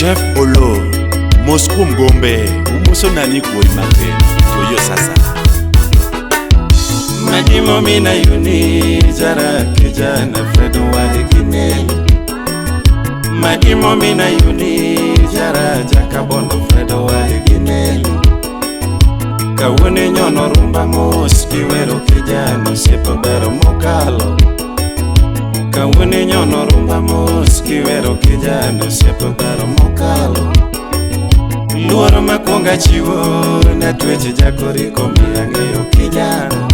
Chef Olo Moscow Mgombe umuso nani kuoi mape Toyo sasa Majimo mina yuni jara kijana Fredo walikine Majimo mina yuni jara jakabondo Fredo walikine Kawune nyono rumba mos kiwero kijana Sepa bero mokalo Kawune nyono rumba mos kiwero kijana Sepa bero mokalo Luoro makwonga chiwo na tweche jakoriko miyangeyo kijana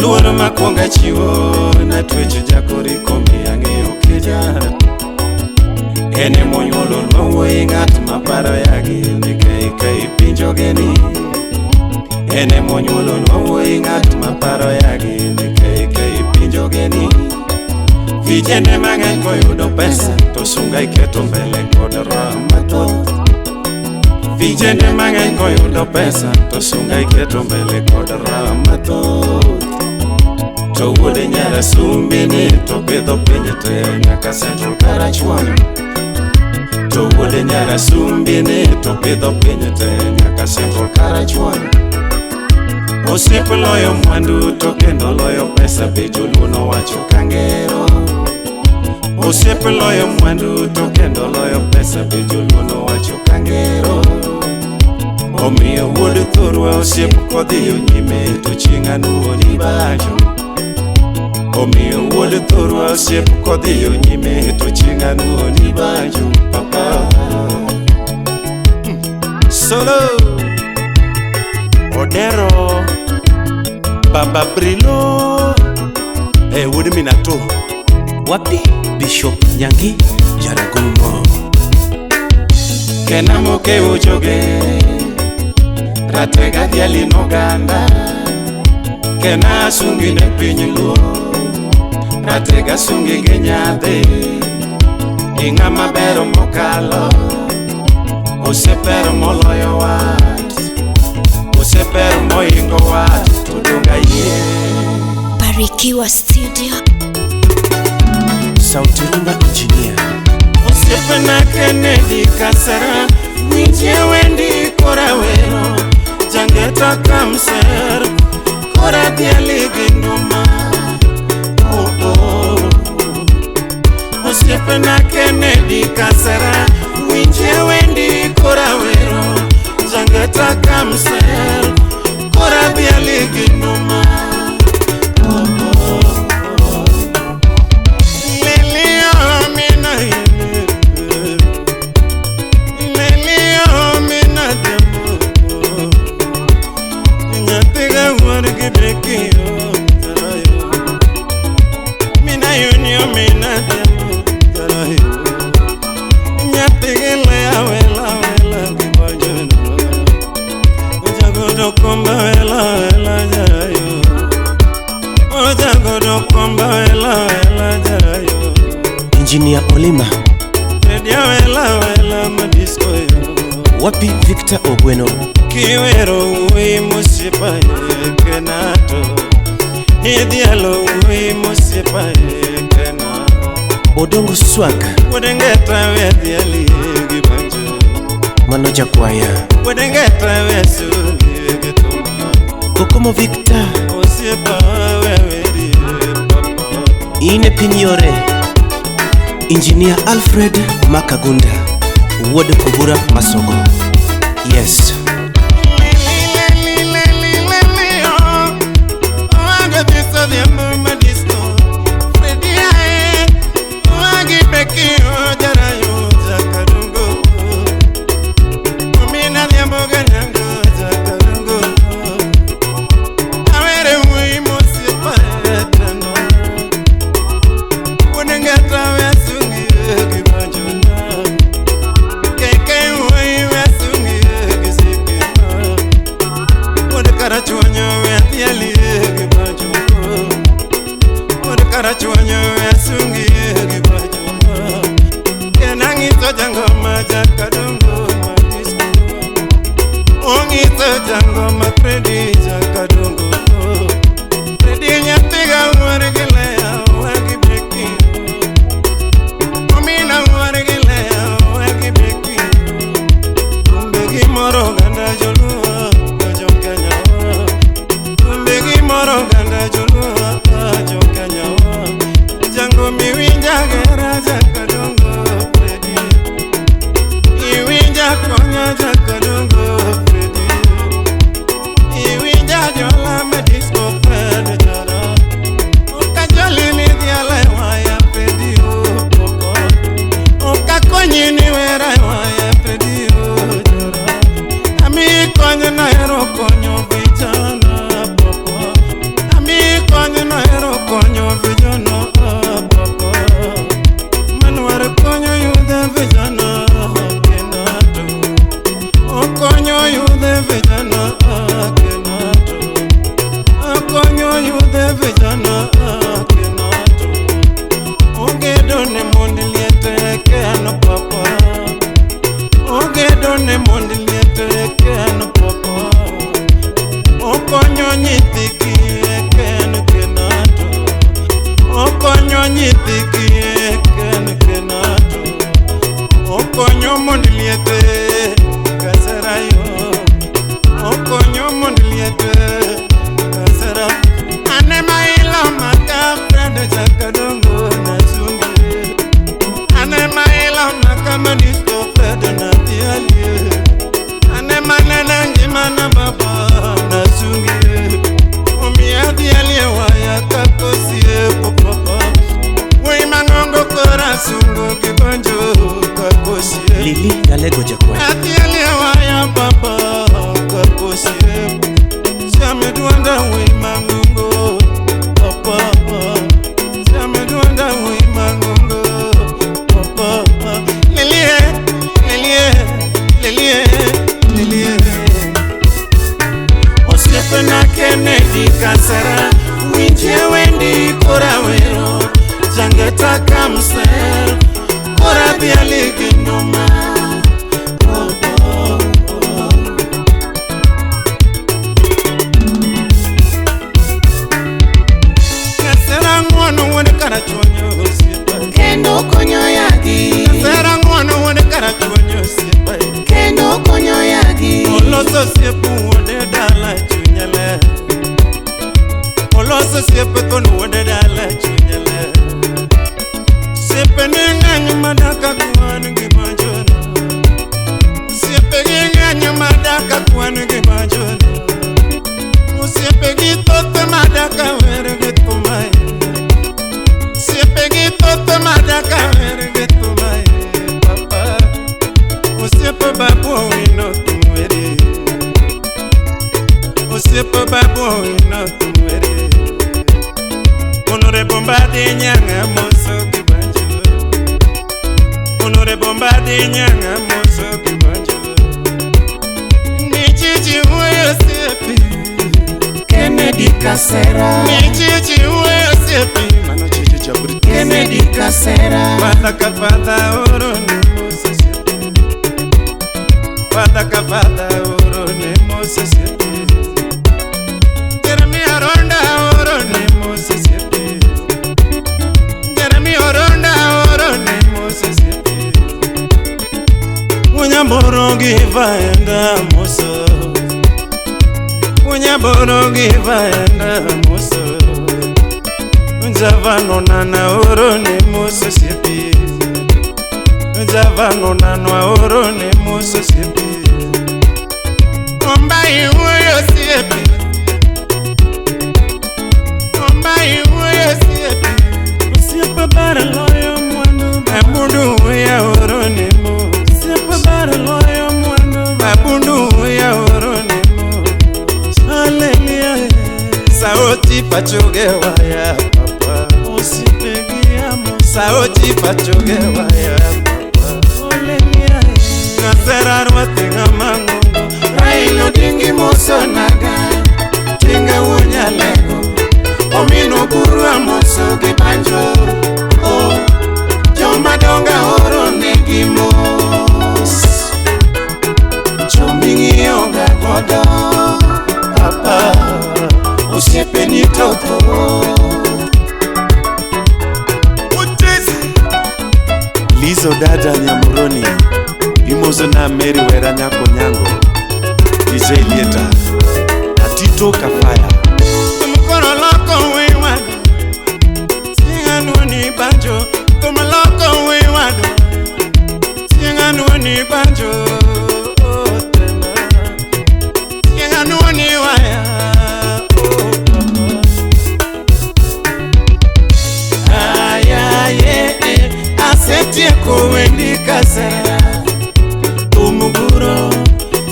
Luoro makwonga chiwo na tweche jakoriko miyangeyo kijana Ene monyolo nwoi ng'at maparo yagi nikei pinjo geni Ene monyolo nwoi ng'at maparo yagi nikei pinjo geni Vijende mang'eny koyudo pesa to sunga iketo mbele kod roho mathoth Vijende mang'eny koyudo pesa to sunga iketo mbele kod roho mathoth To wuode nyara sumbini to pidho pinje te nyaka Central Karachuonyo To wuode nyara sumbini to pidho pinje te nyaka Central Karachuonyo Osiep loyo mwandu to kendo loyo pesa be joluo nowacho kangero Osiep loyo mwandu to kendo loyo pesa be joluo nowacho kangero Omiyo wuod thurwa osiep kodhiyo nyime to chieng' anuoni bacho Omiyo wuod thurwa osiep kodhiyo nyime to chieng' anuoni bacho papa Solo Odero Baba Brilo wuod Minato Wapi Bishop Nyangi Jaragumo Kena moke ujoge Ratega diali no ganda Kena sungi ne pinyulo Ratega sungi genyade Inga mabero mokalo Osepero moloyo wat Osepero moingo wat Tudunga ye Barikiwa Studio Sauti Rumba Engineer Osepena Kennedy Kasara Winje wendi kora wero Jangeta kamser Kora diali ginuma Osepena Kennedy Kasara Winje wendi kora wero Jangeta kamser Kora diali ginuma Engineer Olima Wapi Victor Ogweno Kiwero ui musipa kenato Hidialo ui musipa kenato Odongo Swag Wedengeta wediali gibanjo Manoja Kwaya Wedengeta wesuli gituma Kokomo Victor Musipa wewedi papa Ine Pinyore Engineer Alfred Makagunda Wode Kubura Masogo Yes himself. Korabi aliginoma. Nasera ngono wone karachonyo sipa. Kendo konyo yagi. Nasera ngono wone karachonyo sipa. Kendo konyo yagi. Oloso sipa wone dala chunyele. Oloso sipa kono wone dala chunyele. Sipa nenganyo madaka kuwanu gibanjono. Sipa nenganyo madaka kuwanu gibanjono. Sipa gitote madaka were gitumai. Sipa gitote madaka were gitumai. Papa, sipa babu wino tumwere. Sipa babu wino tumwere. Onore bombade nyanga moso kibanjo. Onore bombade nyanga moso kibanjo. Nichichi uyo sipi. Kennedy Kasera. Nichichi uyo sipi. Mano chichi chaburi. Kennedy Kasera. Fata kafata oro ne moso sipi. Fata kafata oro ne moso sipi. Jeremy Aronda oro ne moso sipi. Jeremy Aronda oro ne moso sipi. Unyamborongi vaenda moso. Unyamborongi vaenda moso. Unjavano nana oro ne moso sipi. Unjavano nana oro ne moso sipi. Ombai uyo sipi. Ombai uyo sipi. Sipa bara loyo mwano. Abundu uya oro ne mo. Sipa bara loyo mwano. Abundu uya oro ne mo. Hallelujah. Sauti pachoge waya papa. Osipegi amo. Sauti pachoge waya papa. Hallelujah. Nasera rwatenga mangungu. Railo dingi moso naga. Tinga unyalego. Omino burwa moso gibanjo. Oh, joma donga oro negi mos. Chomingi onga godo. Papa. Osiepe ni toto. Lizo dada Nyamuroni Imozo na Mary Wera Nyako Nyango DJ Lieta Atito Kafaya Tumukoro loko wiwado. Singa nuoni banjo. Tumuloko wiwado. Singa nuoni banjo. Oh, tena. Singa nuoni waya. Oh, papa. Ayaye, asetie kuwendi Kasera. Tumuguro.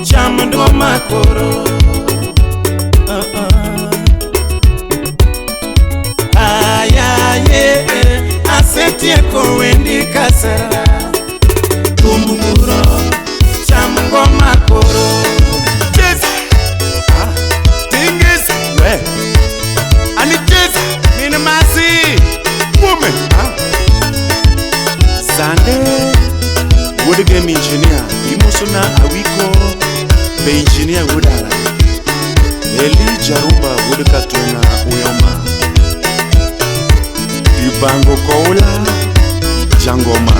Chamando makoro. Ayaye, asetie kuwendi Kasera. Tumuguro. Chamango makoro. Yes Tingis We Ani yes Minimasi Woman Sande Wood game engineer Imosona Awiko Be engineer Woodala Eli Jarumba Wood Katuna Uyoma Ibango Koula Jangoma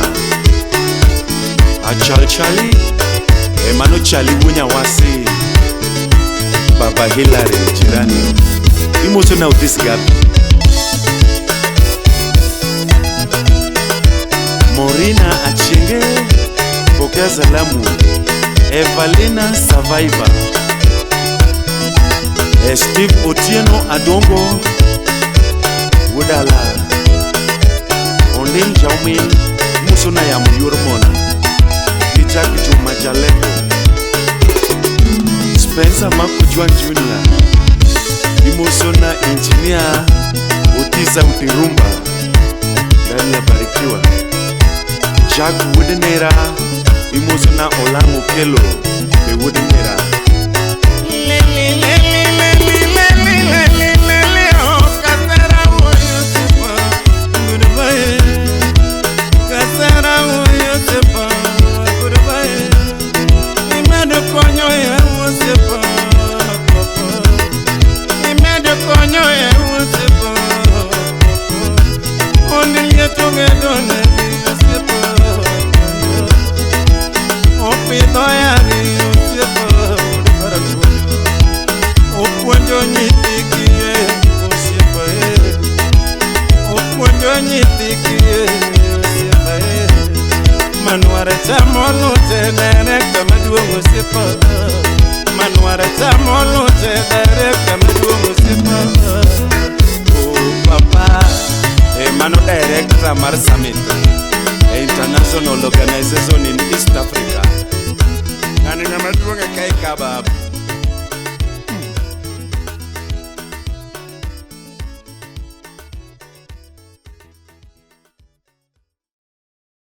Achal-chali Emano chali wunya wasi Baba Hillary jirani Imosona Udisigabi Morina Achinge Pokea salamu Evalina Survivor Steve Otieno Adongo Wudala Ondin Jaumin Musona ya Muyormona Isaac Juma Jaleko Spencer Makujuan Jr. Imosona Engineer Otisa Utirumba ndani ya Barikiwa Jack Woodnera Imosona Olango Kelo Be Woodnera tunge done osiepo opidho yari osiepo opuonjo nyithi kie osiepo opuonjo nyithi kie osiepo Manuare chamo lute director maduong' osiepo Manuare chamo lute director maduong' osiepo Oh papa mano director mar Summit International Organization in East Africa Nani na maduong' kai kabab